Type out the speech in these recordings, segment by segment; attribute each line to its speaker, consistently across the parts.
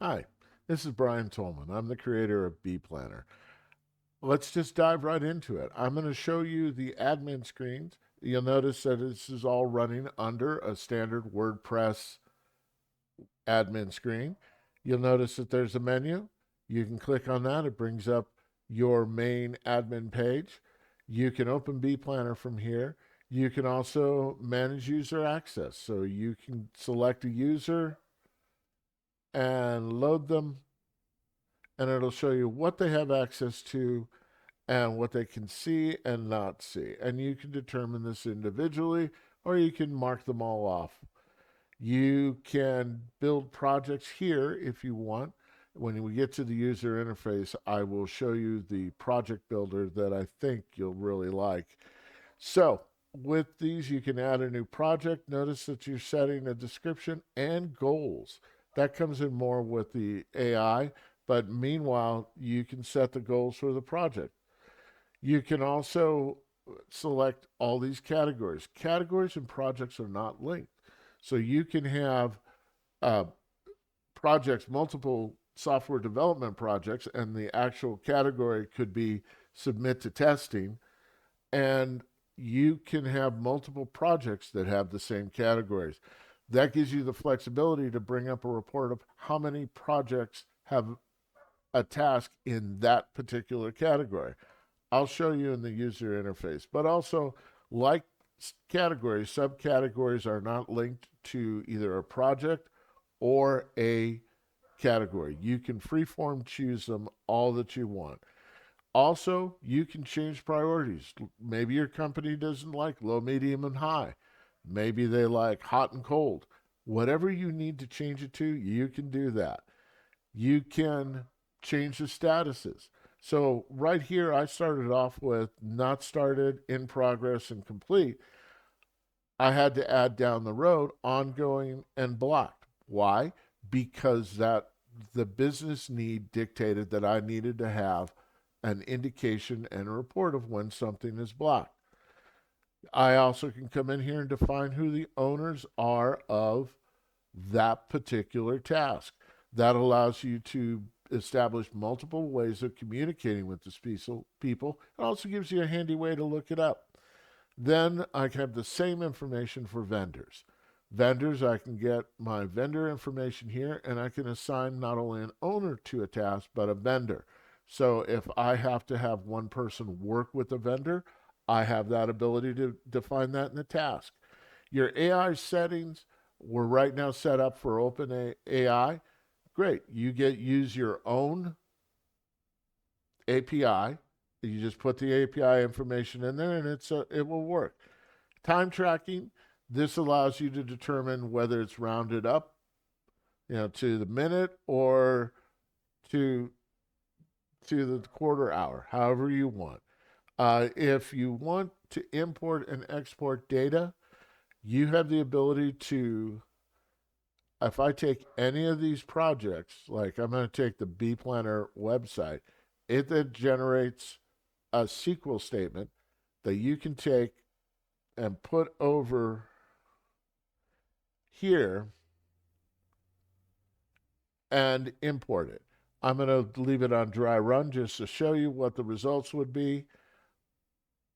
Speaker 1: Hi, this is Brian Tolman. I'm the creator of bPlanner. Let's just dive right into it. I'm going to show you the admin screens. You'll notice that this is all running under a standard WordPress admin screen. You'll notice that there's a menu. You can click on that. It brings up your main admin page. You can open bPlanner from here. You can also manage user access. So you can select a user and load them, and it'll show you what they have access to and what they can see and not see. And you can determine this individually, or you can mark them all off. You can build projects here if you want. When we get to the user interface, I will show you the project builder that I think you'll really like. So, with these, you can add a new project. Notice that you're setting a description and goals. That comes in more with the AI, but meanwhile, you can set the goals for the project. You can also select all these categories. Categories and projects are not linked. So you can have uh, projects, multiple software development projects, and the actual category could be submit to testing. And you can have multiple projects that have the same categories. That gives you the flexibility to bring up a report of how many projects have a task in that particular category. I'll show you in the user interface. But also, like categories, subcategories are not linked to either a project or a category. You can freeform choose them all that you want. Also, you can change priorities. Maybe your company doesn't like low, medium, and high. Maybe they like hot and cold. Whatever you need to change it to, you can do that. You can change the statuses. So right here, I started off with not started, in progress, and complete. I had to add down the road ongoing and blocked. Why? Because that the business need dictated that I needed to have an indication and a report of when something is blocked. I also can come in here and define who the owners are of that particular task. That allows you to establish multiple ways of communicating with the people. It also gives you a handy way to look it up. Then I can have the same information for vendors. Vendors, I can get my vendor information here and I can assign not only an owner to a task, but a vendor. So if I have to have one person work with a vendor, I have that ability to define that in the task. Your AI settings were right now set up for OpenAI. Great. You get use your own API. You just put the API information in there and it will work. Time tracking, this allows you to determine whether it's rounded up, to the minute or to the quarter hour, however you want. If you want to import and export data, you have the ability to, if I take any of these projects, like I'm going to take the bPlanner website, it then generates a SQL statement that you can take and put over here and import it. I'm going to leave it on dry run just to show you what the results would be,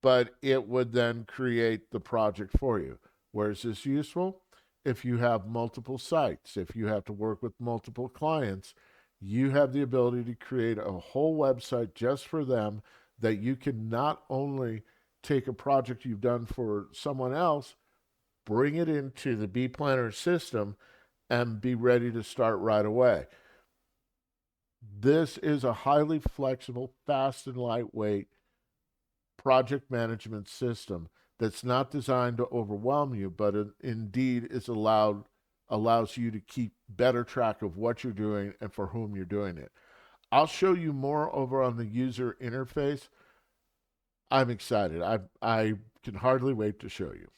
Speaker 1: but it would then create the project for you. Where is this useful? If you have multiple sites, if you have to work with multiple clients, you have the ability to create a whole website just for them that you can not only take a project you've done for someone else, bring it into the bPlanner system, and be ready to start right away. This is a highly flexible, fast, and lightweight project management system that's not designed to overwhelm you, but it indeed allows you to keep better track of what you're doing and for whom you're doing it. I'll show you more over on the user interface. I'm excited. I can hardly wait to show you.